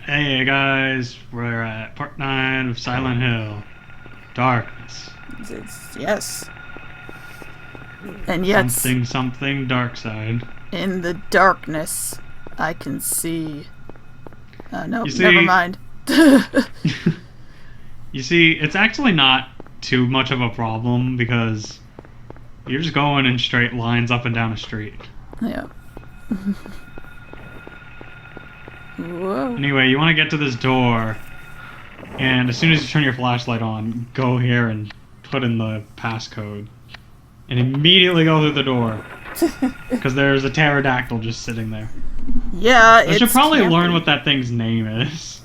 Hey guys, we're at part 9 of Silent Hill. Darkness. Yes. And yet, Something dark side. in the darkness, I can see. No, You see, never mind. you see, it's actually not too much of a problem because you're just going in straight lines up and down a street. Yeah. Whoa. Anyway, you want to get to this door, and as soon as you turn your flashlight on, go here and put in the passcode. And immediately go through the door. Because there's a pterodactyl just sitting there. Yeah, I should probably learn what that thing's name is.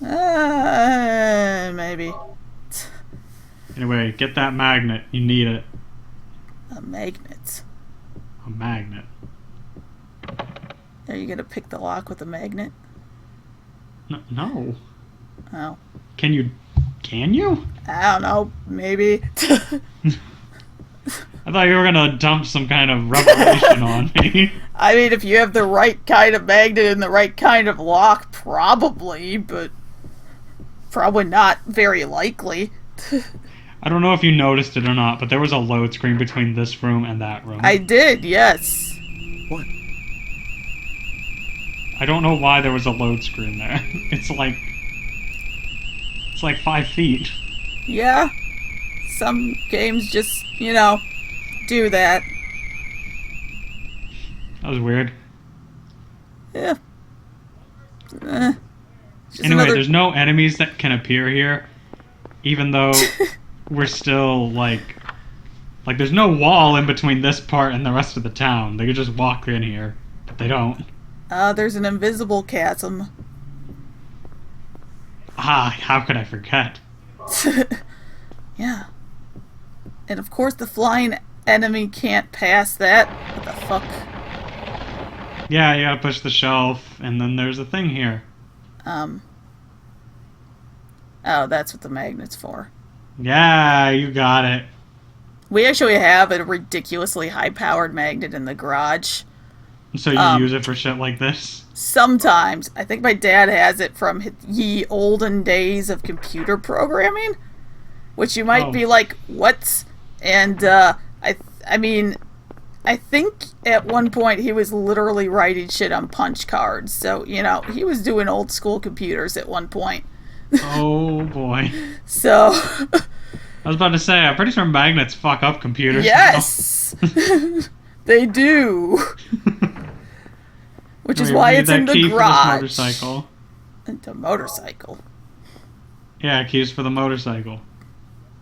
Maybe. Anyway, get that magnet. You need it. A magnet. A magnet. Are you gonna pick the lock with a magnet? No. Oh. Can you? I don't know. Maybe. I thought you were gonna dump some kind of revelation on me. I mean, if you have the right kind of magnet and the right kind of lock, probably, but probably not very likely. I don't know if you noticed it or not, but there was a load screen between this room and that room. I did, yes. What? I don't know why there was a load screen there. It's like 5 feet. Yeah. Some games just, do that. That was weird. Yeah. Anyway, there's no enemies that can appear here, even though we're still like there's no wall in between this part and the rest of the town. They could just walk in here, but they don't. There's an invisible chasm. Ah, how could I forget? Yeah. And of course the flying enemy can't pass that. What the fuck? Yeah, you gotta push the shelf, and then there's a thing here. Oh, that's what the magnet's for. Yeah, you got it. We actually have a ridiculously high-powered magnet in the garage. So you use it for shit like this? Sometimes. I think my dad has it from ye olden days of computer programming. Which you might be like, what? And, I mean, I think at one point he was literally writing shit on punch cards. So, he was doing old school computers at one point. Oh, boy. So... I was about to say, I'm pretty sure magnets fuck up computers. Yes! They do! Which is why it's in the garage. For this motorcycle. The motorcycle? Yeah, keys for the motorcycle.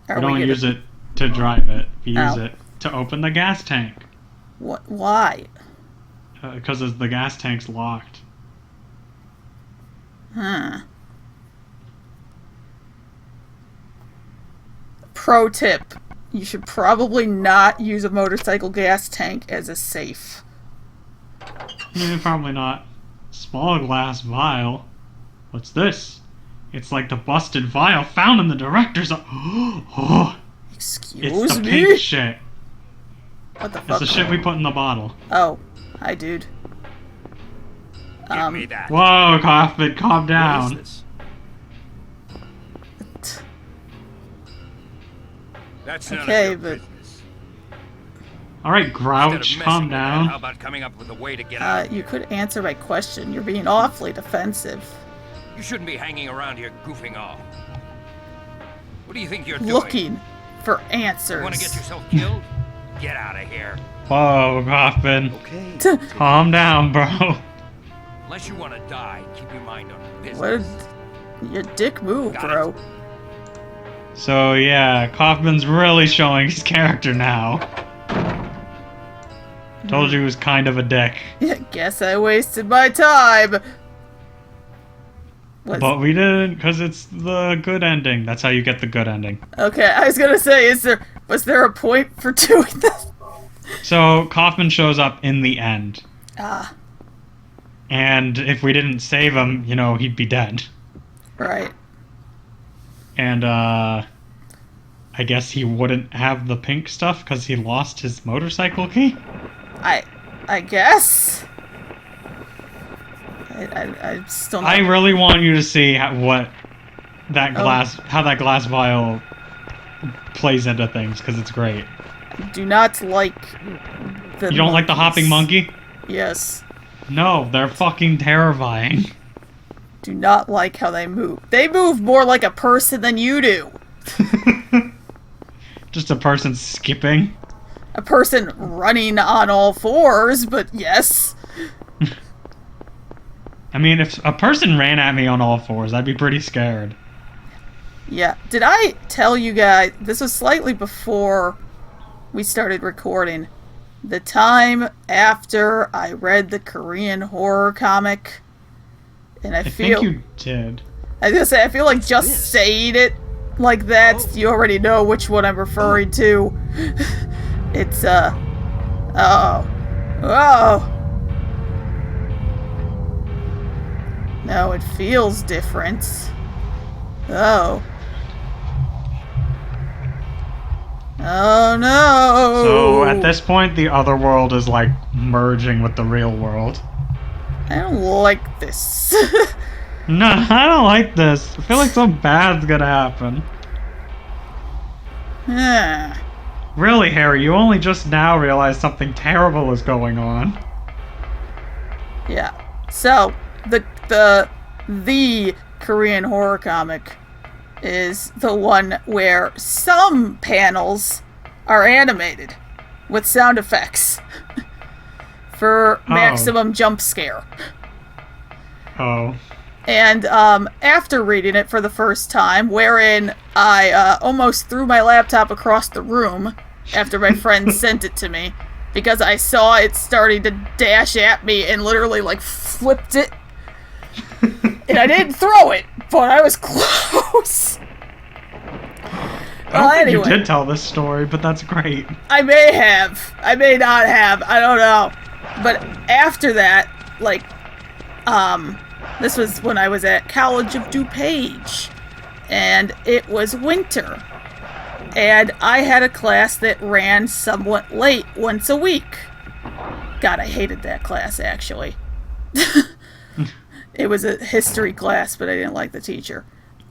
You don't use it to drive it. You use it to open the gas tank. What? Why? Because the gas tank's locked. Huh. Pro tip. You should probably not use a motorcycle gas tank as a safe. Probably not. Small glass vial. What's this? It's like the busted vial found in the director's... Oh, Excuse it's the me? pink shit. What the fuck? It's the shit we put in the bottle. Oh. Hi, dude. Give me that. Whoa, Kaufman, calm down. What is this? That's none Okay, of your but... business. Alright, Grouch, calm down. How about coming up with a way to get out? you could answer my question. You're being awfully defensive. You shouldn't be hanging around here goofing off. What do you think you're doing? Looking for answers. You want to get yourself killed? Get out of here. Whoa, Kaufman. Okay. Calm down, bro. Unless you want to die, keep your mind on business. What your dick move, bro? So, yeah, Kaufman's really showing his character now. Told you he was kind of a dick. Guess I wasted my time. But we didn't, because it's the good ending. That's how you get the good ending. Okay, I was gonna say, was there a point for doing this? So, Kaufman shows up in the end. Ah. And if we didn't save him, he'd be dead. Right. And, I guess he wouldn't have the pink stuff because he lost his motorcycle key? I guess. I'm still not... I really want you to see how that glass vial plays into things, because it's great. Do not like the You don't like the hopping monkey? Yes. No, they're fucking terrifying. Do not like how they move. They move more like a person than you do. Just a person skipping. A person running on all fours, but yes. I mean, if a person ran at me on all fours, I'd be pretty scared. Yeah. Did I tell you guys, this was slightly before we started recording, the time after I read the Korean horror comic, and I feel... think you did. I was gonna say, I feel like just saying it like that, you already know which one I'm referring to. It's, oh. No, it feels different. Oh. Oh no! So, at this point, the other world is, like, merging with the real world. I don't like this. No, I don't like this. I feel like something bad's gonna happen. Really, Harry, you only just now realized something terrible is going on. Yeah. So, the Korean horror comic is the one where some panels are animated with sound effects for maximum jump scare. Oh. And after reading it for the first time, wherein I almost threw my laptop across the room after my friend sent it to me, because I saw it starting to dash at me and literally, like, flipped it. And I didn't throw it, but I was close. I don't think you did tell this story, but that's great. I may have. I may not have. I don't know. But after that, like, this was when I was at College of DuPage, and it was winter, and I had a class that ran somewhat late once a week. God, I hated that class, actually. It was a history class, but I didn't like the teacher.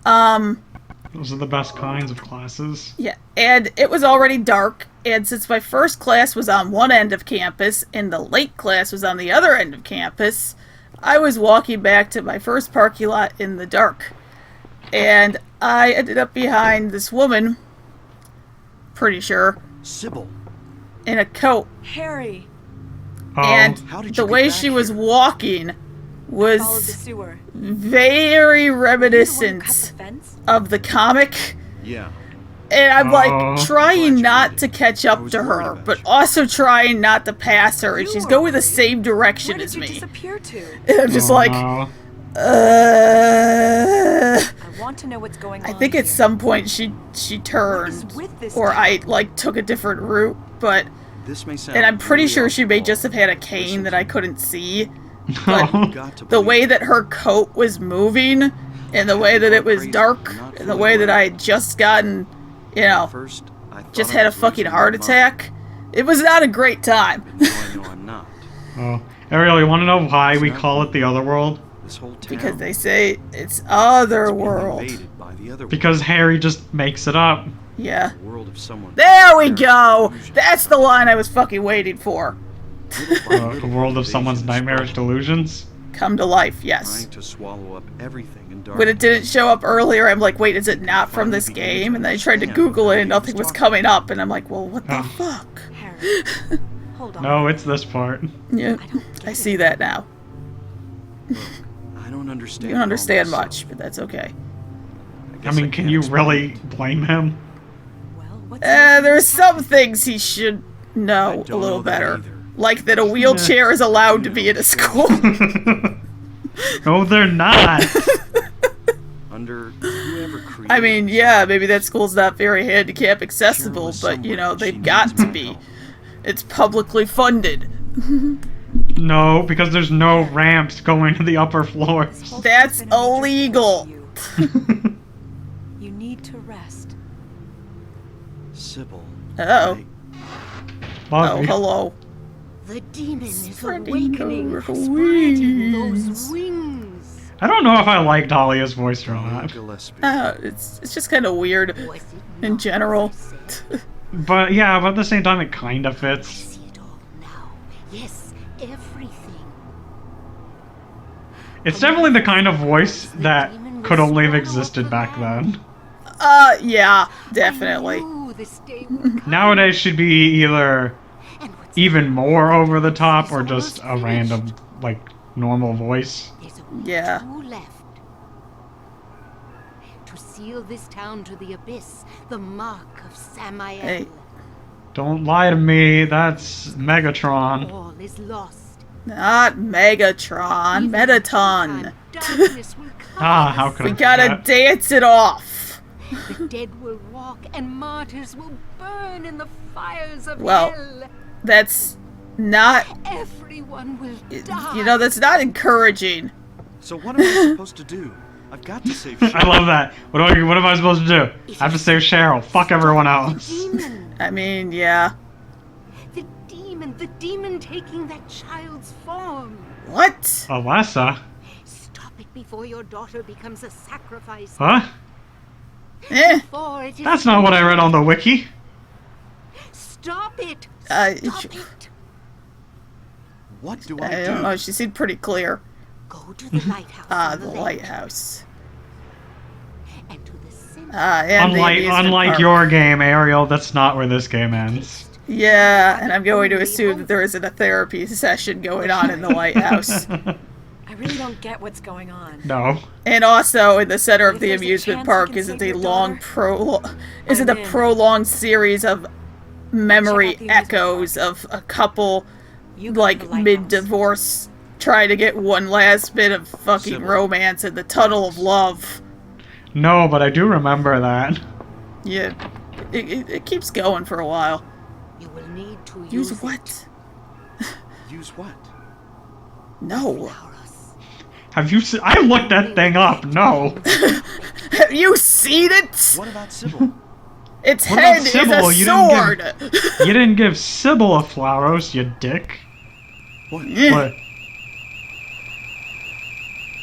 Those are the best kinds of classes. Yeah, and it was already dark, and since my first class was on one end of campus, and the late class was on the other end of campus, I was walking back to my first parking lot in the dark. And I ended up behind this woman, pretty sure, Sybil, in a coat. Harry. And How did you the get way back she was here? walking Followed the was sewer. very You're the one who cut reminiscent the fence? of the comic. Yeah. And I'm Oh. like trying Glad you not made to it. catch I up was to worried her, about but you. also trying not to pass her, and You she's were going the worried. same direction Where as did you me. disappear to? And I'm just Oh, like, no. I want to know what's going on. I think at here. some point she What is turned, with this or I town? like took a different route, but This may sound and I'm pretty really sure she may off-the-wall. just have had a cane Listen that to I me. couldn't see. You've got to The believe way me. that her coat was moving, and the way that it was dark, and the way that I had just gotten, you know, First, I thought just I had a was fucking losing heart my mind, attack. It was not a great time. but now I know I'm not. Oh. Ariel, you want to know why we call it the other world? This whole town Because they say it's other has been world. invaded by the other Because Harry just makes it up. Yeah. world of someone. There we go! That's the line I was fucking waiting for. The world of someone's nightmarish delusions. Come to life, yes. Trying to swallow up everything in darkness. When it didn't show up earlier, I'm like, wait, is it not from this game? And then I tried to Google it and nothing was coming up, and I'm like, well, what the Oh. fuck? Harry. Hold on. No, it's this part. Yeah, I don't get I it. see that now. I don't understand. You don't it all understand myself. much, but that's okay. I guess mean, can't can you explain really it. blame him? Well, what's There's some things he should I know a don't little know that better. either. Like that a wheelchair is allowed to be in a school. No, they're not. Under whoever created I mean, yeah, maybe that school's not very handicap accessible, was but, you somewhere know, and she they've got needs to my be. help. It's publicly funded. No, because there's no ramps going to the upper floors. This whole That's thing's been a major illegal. threat to you. You need to rest. Sybil. Uh-oh. Love Oh, you. hello. The demon is Spreading awakening, her spreading wings. those wings. I don't know if I like Dahlia's voice or not. Gillespie. It's just kind of weird Was it in not, general. as I said? But yeah, but at the same time, it kind of I fits. see it all now. Yes, everything. It's definitely the kind of voice that could only have existed back then. Yeah, definitely. I knew this day would come. Nowadays should be either And what's even more over the top or just a random, like, normal voice. There's only Yeah. 2 left. To seal this town to the abyss, the mark of Samael. Hey. Don't lie to me, that's Megatron. All is lost. Not Megatron, Even Metaton. time, darkness will cover Ah, how us. could We I gotta forget? dance it off. The dead will walk, and martyrs will burn in the fires of Well, hell. That's not, Everyone will die. you know, that's not encouraging. So what am I supposed to do? I've got to save I love that. What am I supposed to do? I have to save Cheryl. Fuck everyone else. Demon, I mean, yeah. the demon taking that child's form. What? Alessa? Stop it before your daughter becomes a sacrifice. Huh? Eh. Before it is That's not what I read on the wiki. Stop it! Sh- Stop it! What do I I don't do? know, she seemed pretty clear. Go to the lighthouse. Ah, on the left, lighthouse. And to the center. And the amusement Unlike park. your game, Ariel, that's not where this game ends. Yeah, and I'm going to assume that there isn't a therapy session going on in the lighthouse. I really don't get what's going on. No. And also, in the center of If the there's a amusement chance park we can isn't save a your long daughter, isn't a I'm in. prolonged series of memory Check out the amusement echoes of a couple You go to like the lighthouse. mid-divorce trying to get one last bit of fucking Sybil. romance in the tunnel of love. No, but I do remember that. Yeah, it keeps going for a while. You will need to Use it. what? Use what? No. Laurus. Have you seen? I looked that thing up. No. Have you seen it? What about Sybil? Its What head about is Sybil? a You didn't sword. You didn't give Sybil a Flauros, you dick. What? What?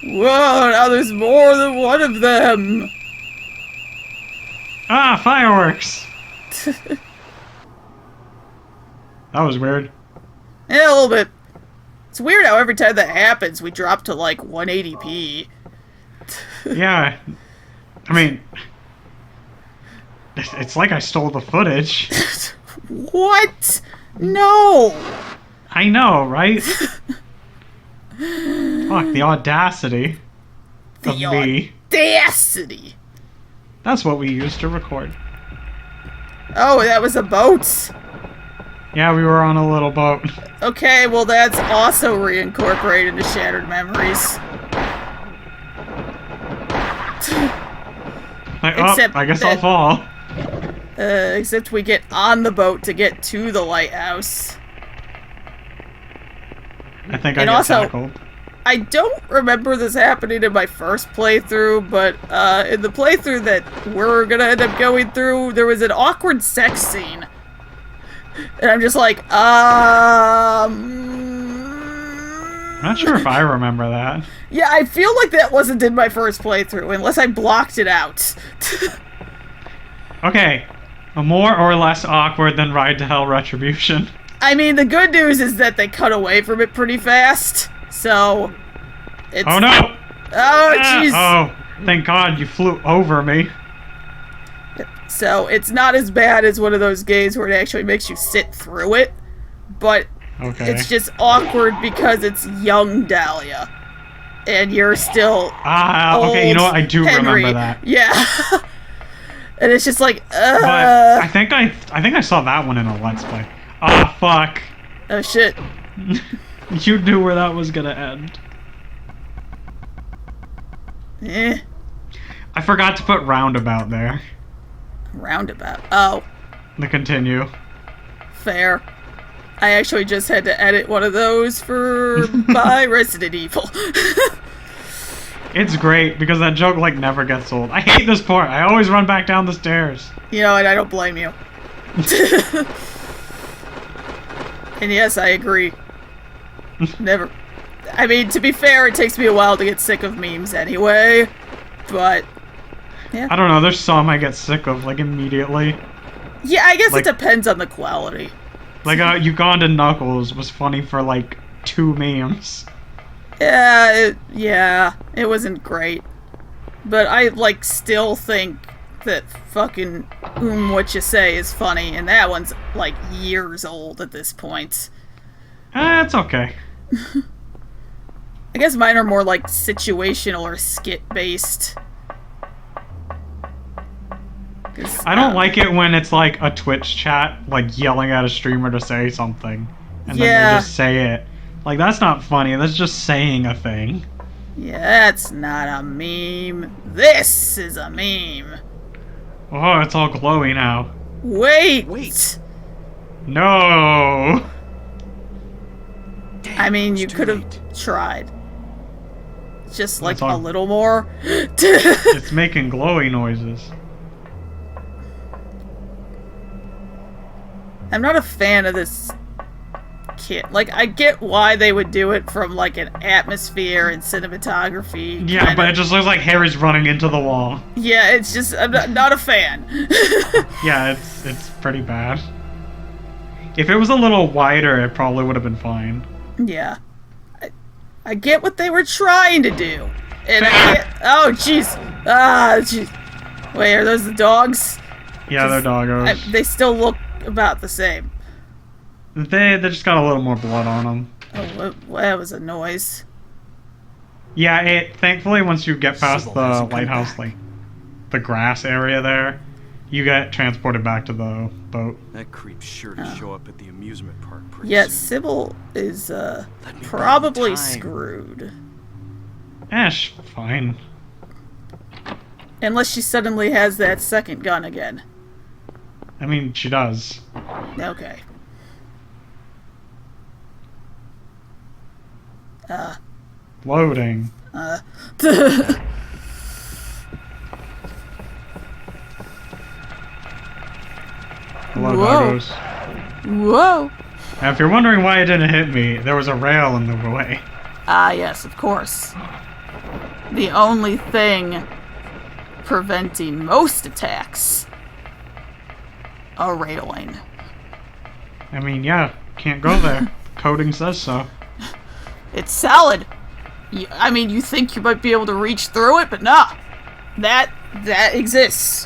Whoa, now there's more than one of them. Ah, fireworks. That was weird. Yeah, a little bit. It's weird how every time that happens, we drop to like 180p. Yeah. I mean, it's like I stole the footage. What? No. I know, right? Fuck, the audacity of The me. audacity. That's what we used to record. Oh, that was a boat. Yeah, we were on a little boat. Okay, well that's also reincorporated into Shattered Memories. Like, Except I guess that- I'll fall. Except we get on the boat to get to the lighthouse. I think I And get also- tackled. I don't remember this happening in my first playthrough, but in the playthrough that we're gonna end up going through, there was an awkward sex scene. And I'm just like, I'm not sure if I remember that. yeah, I feel like that wasn't in my first playthrough, unless I blocked it out. Okay, more or less awkward than Ride to Hell Retribution. I mean, the good news is that they cut away from it pretty fast, so it's... Oh no! Oh, Ah, jeez! oh, thank God you flew over me. So it's not as bad as one of those games where it actually makes you sit through it, but Okay. it's just awkward because it's young Dahlia, and you're still okay, you know what? I do old Henry. remember that. Yeah, and it's just like, But I think I saw that one in a Let's Play. Ah, fuck. oh shit. You knew where that was gonna end. Eh, I forgot to put roundabout there. roundabout. Oh, To continue. fair. I actually just had to edit one of those for my Resident Evil. It's great because that joke like never gets old. I hate this part. I always run back down the stairs. You know, and I don't blame you. And yes, I agree. Never. I mean, to be fair, it takes me a while to get sick of memes anyway. But yeah. I don't know. There's some I get sick of like immediately. Yeah, I guess Like- it depends on the quality. Like Ugandan Knuckles was funny for like 2 memes. Yeah, it wasn't great. But I, like, still think that fucking What You Say is funny, and that one's, like, years old at this point. It's okay. I guess mine are more, like, situational or skit-based. I don't like it when it's like a Twitch chat, like yelling at a streamer to say something, and then Yeah. they just say it. Like, that's not funny, that's just saying a thing. Yeah, that's not a meme. This is a meme. Oh, it's all glowy now. Wait! No! I mean, you It's too could have late. tried. Just, like, That's all- a little more. It's making glowy noises. I'm not a fan of this kit. Like, I get why they would do it from, like, an atmosphere and cinematography. Yeah, kind but of- it just looks like Harry's running into the wall. Yeah, it's just, I'm not a fan. Yeah, it's pretty bad. If it was a little wider, it probably would have been fine. Yeah. I get what they were trying to do. And I get... Oh, jeez. Jeez. Wait, are those the dogs? Yeah, they're doggos. They still look about the same. They just got a little more blood on them. Oh, that was a noise. Yeah, thankfully once you get past Sybil the hasn't come lighthouse, back. like the grass area there, you get transported back to the boat. That creep's sure to show up at the amusement park pretty Yeah, soon. Sybil is, Let me probably buy time. screwed. Fine. Unless she suddenly has that second gun again. I mean, she does. Okay. Loading. Hello, Whoa. doggos. Whoa! Now, if you're wondering why it didn't hit me, there was a rail in the way. Ah, yes, of course. The only thing preventing most attacks. A railing. I mean, yeah, can't go there. Coding says so. It's solid. I mean, you think you might be able to reach through it, but nah. That exists.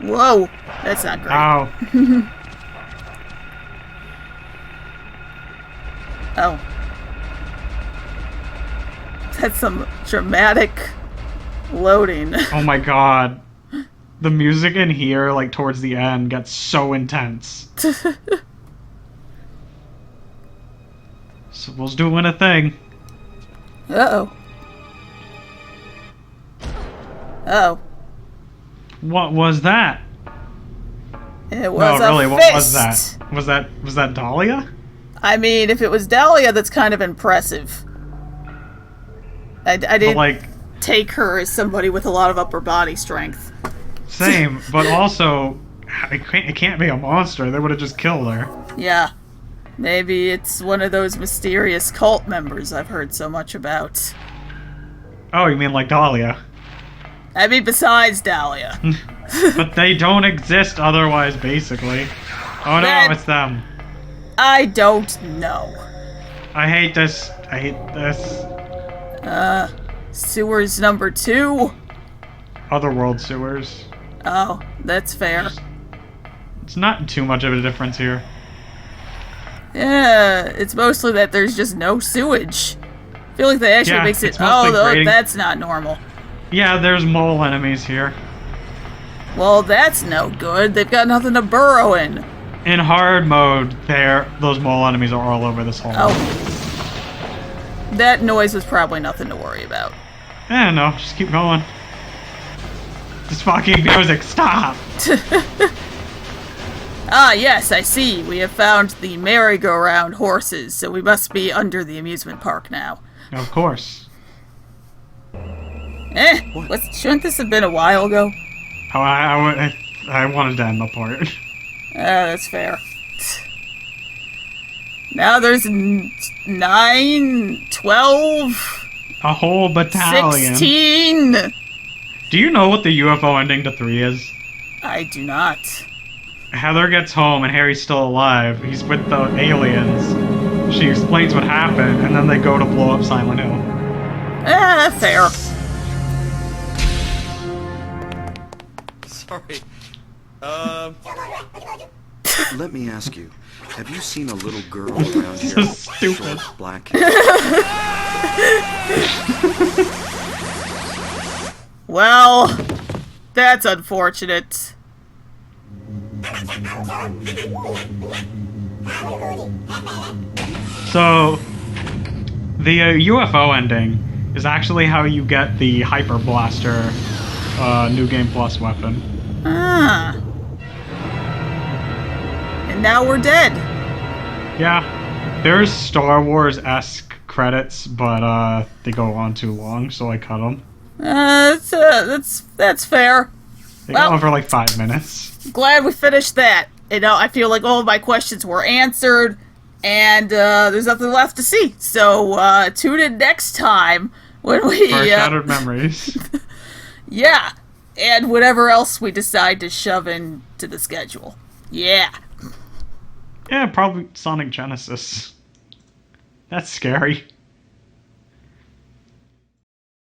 Whoa, that's not great. Ow. Oh. That's some dramatic loading. Oh my god. The music in here, like, towards the end, gets so intense. Sybil's doing a thing. Uh-oh. Uh-oh. What was that? It was No, a really, fist. what was that? Was that Dahlia? I mean, if it was Dahlia, that's kind of impressive. I didn't like, take her as somebody with a lot of upper body strength. same, but also, it can't be a monster. They would have just killed her. Yeah. Maybe it's one of those mysterious cult members I've heard so much about. Oh, you mean like Dahlia? I mean, besides Dahlia. But they don't exist otherwise, basically. Oh no, That- it's them. I don't know. I hate this. I hate this. Sewers number 2? Otherworld sewers. Oh, that's fair. It's not too much of a difference here. Yeah, it's mostly that there's just no sewage. I feel like that actually Yeah, makes it... it's mostly Oh, grading. that's not normal. Yeah, there's mole enemies here. Well, that's no good. They've got nothing to burrow in. In hard mode, those mole enemies are all over this hole. Oh. That noise was probably nothing to worry about. No, just keep going. This fucking music, stop! Ah, yes, I see. We have found the merry-go-round horses, so we must be under the amusement park now. Of course. Shouldn't this have been a while ago? Oh, I wanted to end the part. That's fair. Now there's 9, 12, A whole battalion. 16. Do you know what the UFO ending to 3 is? I do not. Heather gets home and Harry's still alive. He's with the aliens. She explains what happened, and then they go to blow up Silent Hill. Fair. Sorry. Let me ask you, have you seen a little girl around here? So stupid. Short, black. Well, that's unfortunate. So, the UFO ending is actually how you get the Hyper Blaster New Game Plus weapon. Ah. And now we're dead. Yeah, there's Star Wars-esque credits, but they go on too long, so I cut them. That's fair. They go on for like 5 minutes. Glad we finished that. You know, I feel like all of my questions were answered, and there's nothing left to see. So tune in next time when we For Shattered Memories. yeah, and whatever else we decide to shove into the schedule. Yeah. Yeah, probably Sonic Genesis. That's scary.